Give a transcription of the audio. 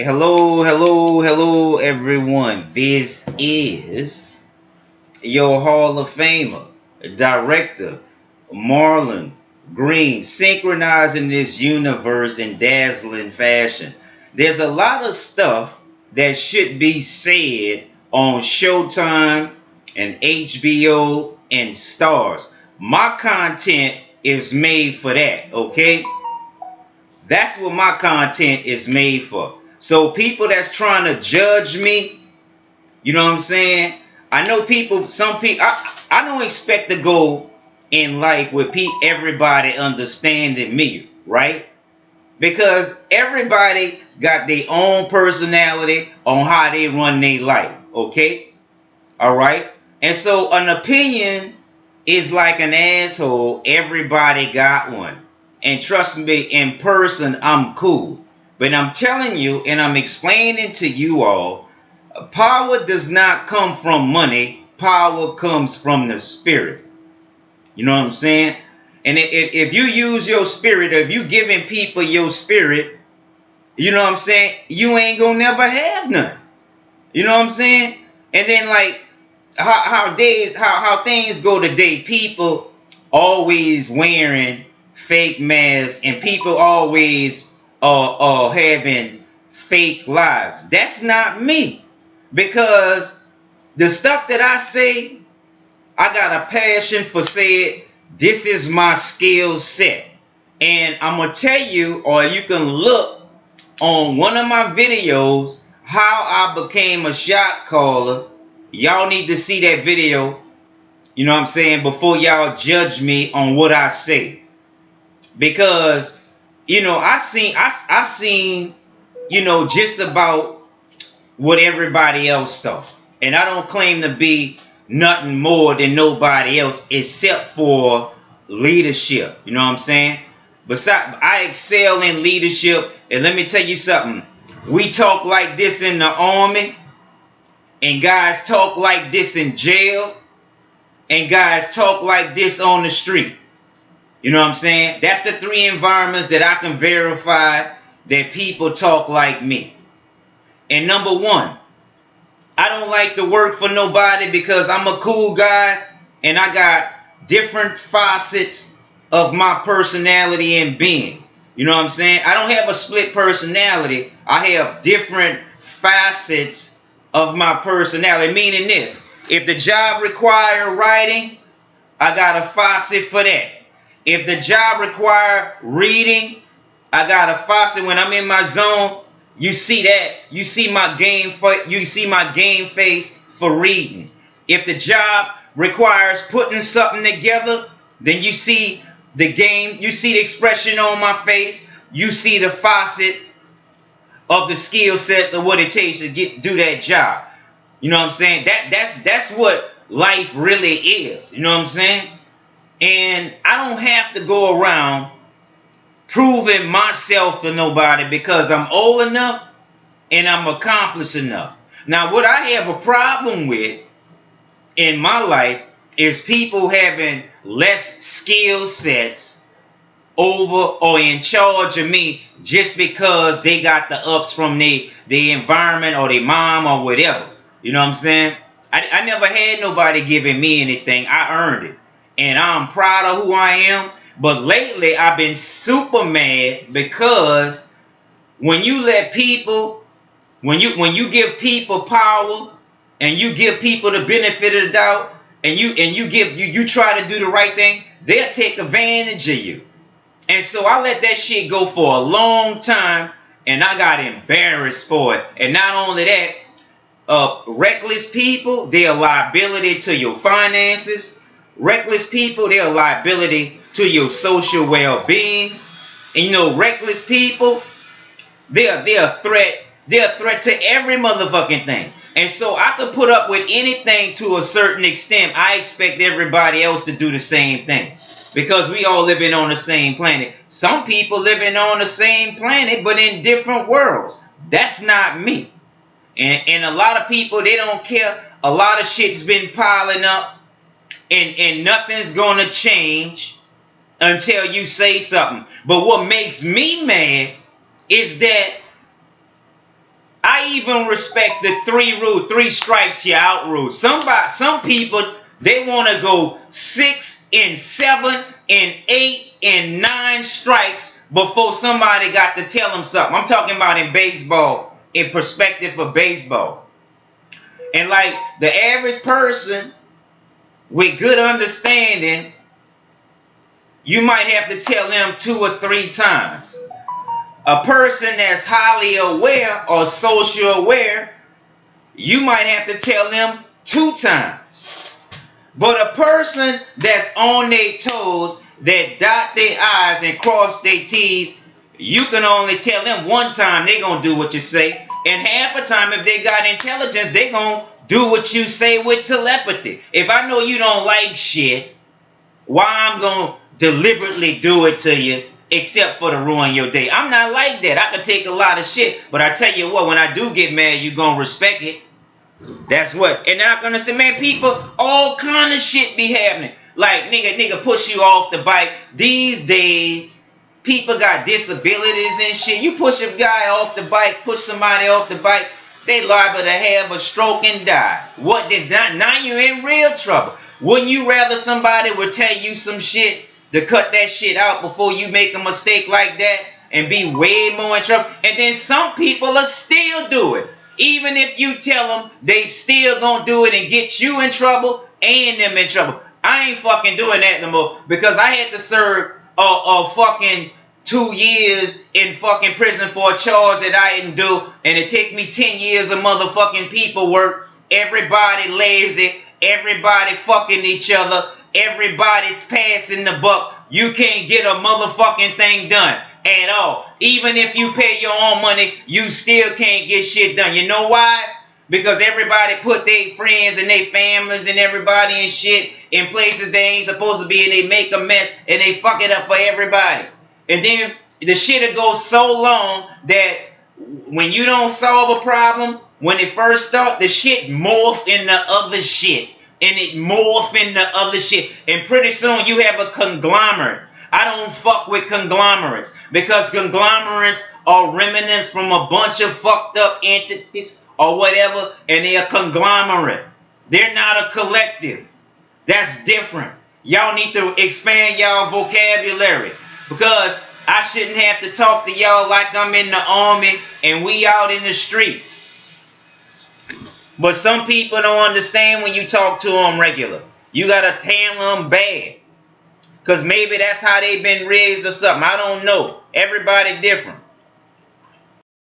Hello, everyone. This is your Hall of Famer, Director Marlon Green, synchronizing this universe in dazzling fashion. There's a lot of stuff that should be said on Showtime and HBO and Stars. My content is made for that, okay? That's what my content is made for. So people that's trying to judge me, you know what I'm saying? I know some people, I don't expect to go in life with everybody understanding me, right? Because everybody got their own personality on how they run their life, okay? All right? And so an opinion is like an asshole. Everybody got one. And trust me, in person, I'm cool. But I'm telling you, and I'm explaining to you all, power does not come from money. Power comes from the spirit. You know what I'm saying? And if you use your spirit, if you giving people your spirit, you know what I'm saying? You ain't gonna never have none. You know what I'm saying? And then like how things go today, people always wearing fake masks and people always having fake lives. That's not me. Because the stuff that I say, I got a passion for saying this is my skill set. And I'm gonna tell you, or you can look on one of my videos, how I became a shot caller. Y'all need to see that video, you know what I'm saying, before y'all judge me on what I say. Because, I seen, just about what everybody else saw. And I don't claim to be nothing more than nobody else except for leadership. You know what I'm saying? Besides, I excel in leadership. And let me tell you something. We talk like this in the army, and guys talk like this in jail, and guys talk like this on the street. You know what I'm saying? That's the three environments that I can verify that people talk like me. And number one, I don't like to work for nobody because I'm a cool guy and I got different facets of my personality and being. You know what I'm saying? I don't have a split personality. I have different facets of my personality. Meaning this, if the job require writing, I got a facet for that. If the job require reading, I got a faucet. When I'm in my zone, you see that. You see my game face for reading. If the job requires putting something together, then you see you see the expression on my face, you see the faucet of the skill sets of what it takes to do that job. You know what I'm saying? That's what life really is. You know what I'm saying? And I don't have to go around proving myself to nobody because I'm old enough and I'm accomplished enough. Now, what I have a problem with in my life is people having less skill sets over or in charge of me just because they got the ups from the environment or their mom or whatever. You know what I'm saying? I never had nobody giving me anything. I earned it. And I'm proud of who I am. But lately, I've been super mad because when you let people, when you give people power and you give people the benefit of the doubt and you try to do the right thing, they'll take advantage of you. And so I let that shit go for a long time and I got embarrassed for it. And not only that, reckless people, they're a liability to your finances. Reckless people, they're a liability to your social well-being. And reckless people, they're a threat. They're a threat to every motherfucking thing. And so I could put up with anything to a certain extent. I expect everybody else to do the same thing. Because we all living on the same planet. Some people living on the same planet, but in different worlds. That's not me. And a lot of people, they don't care. A lot of shit's been piling up. And nothing's gonna change until you say something. But what makes me mad is that I even respect the 3 rule, 3 strikes you out rule. Some people, they want to go 6 and 7 and 8 and 9 strikes before somebody got to tell them something. I'm talking about in baseball, in perspective of baseball. And like the average person with good understanding, you might have to tell them 2 or 3 times. A person that's highly aware or social aware, you might have to tell them 2 times. But a person that's on their toes, that dot their I's and cross their T's, you can only tell them 1 time they gonna do what you say. And half the time, if they got intelligence, they gonna do what you say with telepathy. If I know you don't like shit, why I'm gonna deliberately do it to you except for to ruin your day? I'm not like that. I can take a lot of shit, but I tell you what, when I do get mad, you gonna respect it. That's what. And I'm gonna say, man, people, all kind of shit be happening. Like nigga push you off the bike. These days, people got disabilities and shit. You push a guy off the bike, push somebody off the bike, they liable to have a stroke and die. What did not? Now you in real trouble. Wouldn't you rather somebody would tell you some shit to cut that shit out before you make a mistake like that and be way more in trouble? And then some people will still do it. Even if you tell them, they still gonna do it and get you in trouble and them in trouble. I ain't fucking doing that no more because I had to serve a fucking 2 years in fucking prison for a charge that I didn't do, and it take me 10 years of motherfucking people work. Everybody lazy, everybody fucking each other, everybody passing the buck. You can't get a motherfucking thing done at all. Even if you pay your own money, you still can't get shit done. You know why? Because everybody put their friends and their families and everybody and shit in places they ain't supposed to be, and they make a mess and they fuck it up for everybody. And then the shit'll go so long that when you don't solve a problem, when it first start, the shit morph into other shit. And it morph into other shit. And pretty soon you have a conglomerate. I don't fuck with conglomerates because conglomerates are remnants from a bunch of fucked up entities or whatever, and they're a conglomerate. They're not a collective. That's different. Y'all need to expand y'all vocabulary because I shouldn't have to talk to y'all like I'm in the army and we out in the streets. But some people don't understand when you talk to them regular. You gotta tell them bad. Because maybe that's how they've been raised or something. I don't know. Everybody different.